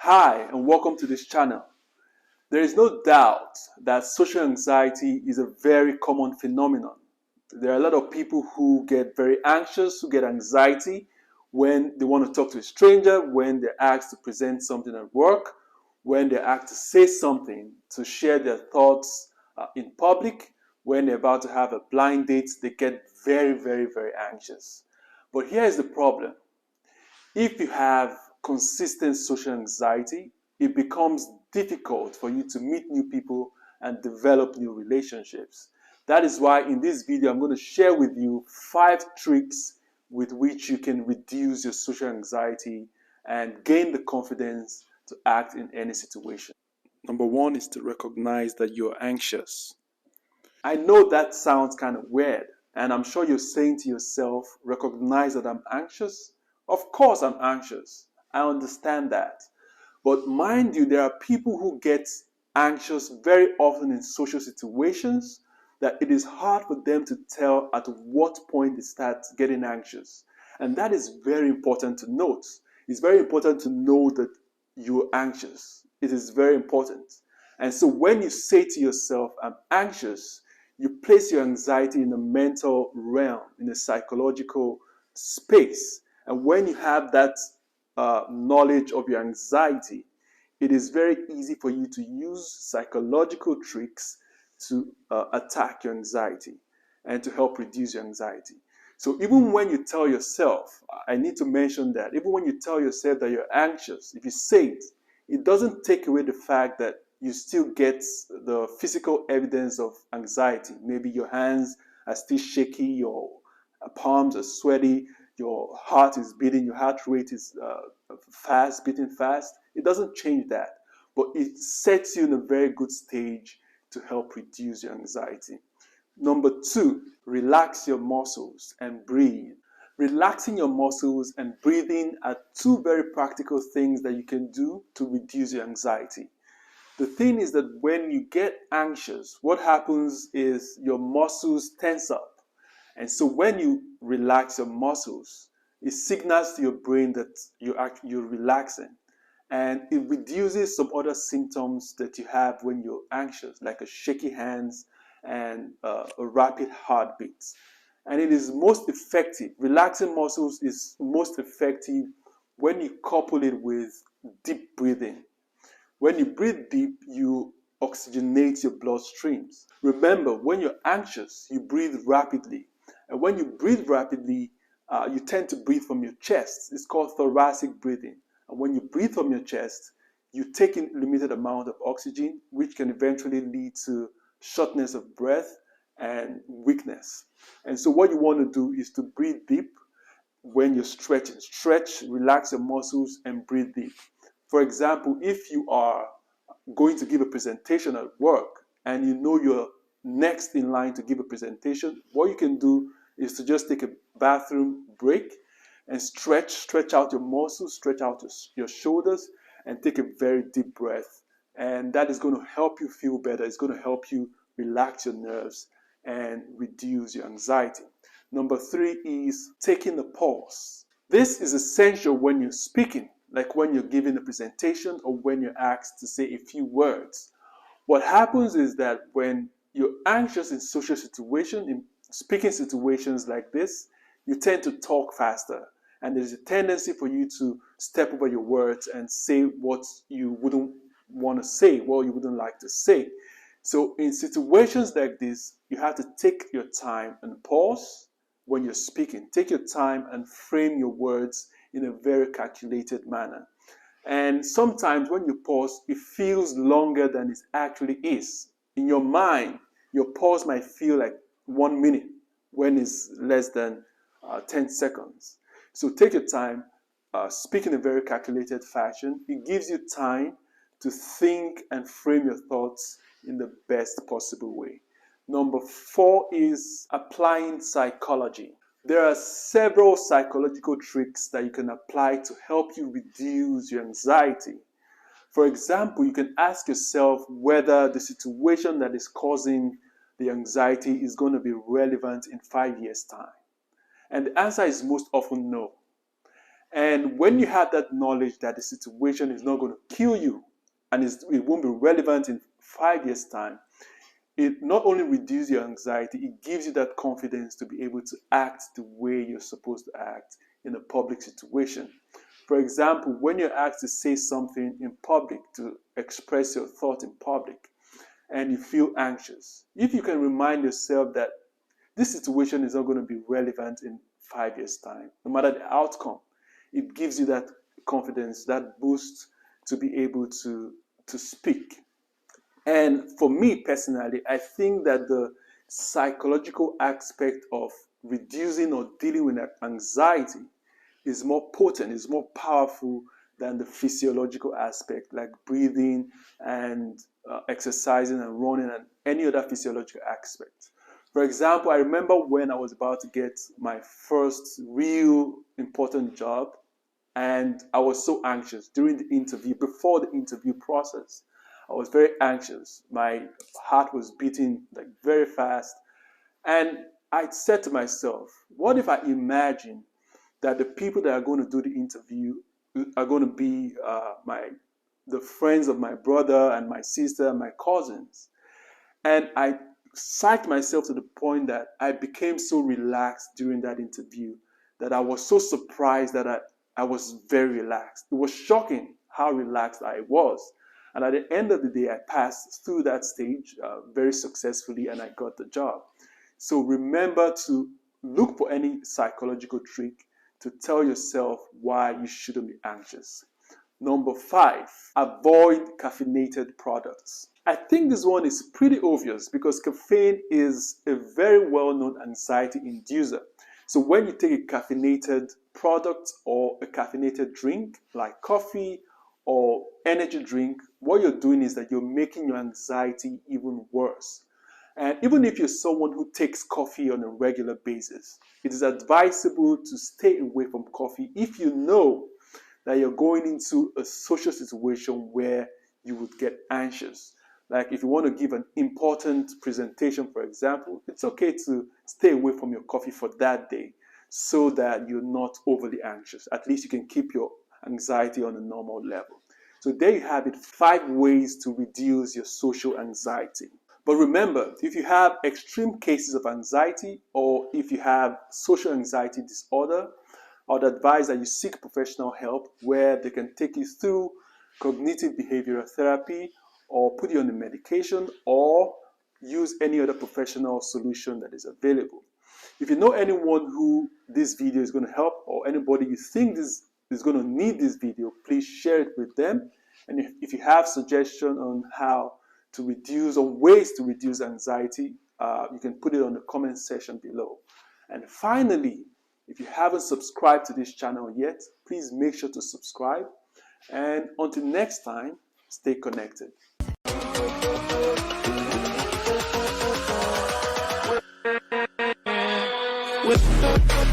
Hi, and welcome to this channel. There is no doubt that social anxiety is a very common phenomenon. There are a lot of people who get very anxious, who get anxiety when they want to talk to a stranger, when they're asked to present something at work, when they're asked to say something, to share their thoughts in public, when they're about to have a blind date, they get very anxious. But here's the problem. If you have consistent social anxiety, it becomes difficult for you to meet new people and develop new relationships. That is why in this video, I'm going to share with you 5 tricks with which you can reduce your social anxiety and gain the confidence to act in any situation. Number 1 is to recognize that you're anxious. I know that sounds kind of weird, and I'm sure you're saying to yourself, recognize that I'm anxious? Of course I'm anxious. I understand that. But mind you, there are people who get anxious very often in social situations that it is hard for them to tell at what point they start getting anxious. And that is very important to note. It's very important to know that you're anxious. It is very important. And so when you say to yourself, I'm anxious, you place your anxiety in a mental realm, in a psychological space. And when you have that knowledge of your anxiety, it is very easy for you to use psychological tricks to attack your anxiety and to help reduce your anxiety. So even when you tell yourself, I need to mention that, even when you tell yourself that you're anxious, if you say it, it doesn't take away the fact that you still get the physical evidence of anxiety. Maybe your hands are still shaky, your palms are sweaty, your heart is beating, your heart rate is fast, beating fast. It doesn't change that, but it sets you in a very good stage to help reduce your anxiety. Number 2, relax your muscles and breathe. Relaxing your muscles and breathing are 2 very practical things that you can do to reduce your anxiety. The thing is that when you get anxious, what happens is your muscles tense up. And so when you relax your muscles, it signals to your brain that you're relaxing. And it reduces some other symptoms that you have when you're anxious, like a shaky hands and a rapid heartbeat. And it is most effective. Relaxing muscles is most effective when you couple it with deep breathing. When you breathe deep, you oxygenate your bloodstreams. Remember, when you're anxious, you breathe rapidly. And when you breathe rapidly, you tend to breathe from your chest. It's called thoracic breathing. And when you breathe from your chest, you take in limited amount of oxygen, which can eventually lead to shortness of breath and weakness. And so what you want to do is to breathe deep when you're stretching. Stretch, relax your muscles, and breathe deep. For example, if you are going to give a presentation at work and you know you're next in line to give a presentation, what you can do is to just take a bathroom break and stretch out your muscles, stretch out your shoulders, and take a very deep breath. And that is going to help you feel better. It's going to help you relax your nerves and reduce your anxiety. Number 3 is taking a pause. This is essential when you're speaking, like when you're giving a presentation or when you're asked to say a few words. What happens is that when you're anxious in social situations, in speaking situations like this, you tend to talk faster. And there's a tendency for you to step over your words and say what you wouldn't want to say, what you wouldn't like to say. So in situations like this, you have to take your time and pause when you're speaking. Take your time and frame your words in a very calculated manner. And sometimes when you pause, it feels longer than it actually is. In your mind, your pause might feel like 1 minute when it's less than 10 seconds. So take your time, speak in a very calculated fashion. It gives you time to think and frame your thoughts in the best possible way. Number 4 is applying psychology. There are several psychological tricks that you can apply to help you reduce your anxiety. For example, you can ask yourself whether the situation that is causing the anxiety is going to be relevant in 5 years' time. And the answer is most often no. And when you have that knowledge that the situation is not going to kill you and it won't be relevant in 5 years' time, it not only reduces your anxiety, it gives you that confidence to be able to act the way you're supposed to act in a public situation. For example, when you're asked to say something in public, to express your thought in public, and you feel anxious, if you can remind yourself that this situation is not going to be relevant in 5 years' time, no matter the outcome, it gives you that confidence, that boost to be able to speak. And for me personally, I think that the psychological aspect of reducing or dealing with anxiety is more potent, is more powerful than the physiological aspect, like breathing and exercising and running and any other physiological aspect. For example, I remember when I was about to get my first real important job, and I was so anxious during the interview, before the interview process. I was very anxious. My heart was beating like very fast. And I said to myself, what if I imagine that the people that are going to do the interview are going to be the friends of my brother and my sister and my cousins? And I psyched myself to the point that I became so relaxed during that interview that I was so surprised that I was very relaxed. It was shocking how relaxed I was. And at the end of the day, I passed through that stage very successfully and I got the job. So remember to look for any psychological trick to tell yourself why you shouldn't be anxious. Number 5, avoid caffeinated products. I think this one is pretty obvious because caffeine is a very well-known anxiety inducer. So when you take a caffeinated product or a caffeinated drink like coffee or energy drink, what you're doing is that you're making your anxiety even worse. And even if you're someone who takes coffee on a regular basis, it is advisable to stay away from coffee if you know that you're going into a social situation where you would get anxious. Like if you want to give an important presentation, for example, it's okay to stay away from your coffee for that day so that you're not overly anxious. At least you can keep your anxiety on a normal level. So there you have it, 5 ways to reduce your social anxiety. But remember, if you have extreme cases of anxiety or if you have social anxiety disorder, I would advise that you seek professional help where they can take you through cognitive behavioral therapy or put you on a medication or use any other professional solution that is available. If you know anyone who this video is going to help or anybody you think is going to need this video, please share it with them. And if you have suggestions on how to reduce or ways to reduce anxiety, you can put it on the comment section below. And finally, if you haven't subscribed to this channel yet, please make sure to subscribe. And until next time, stay connected. With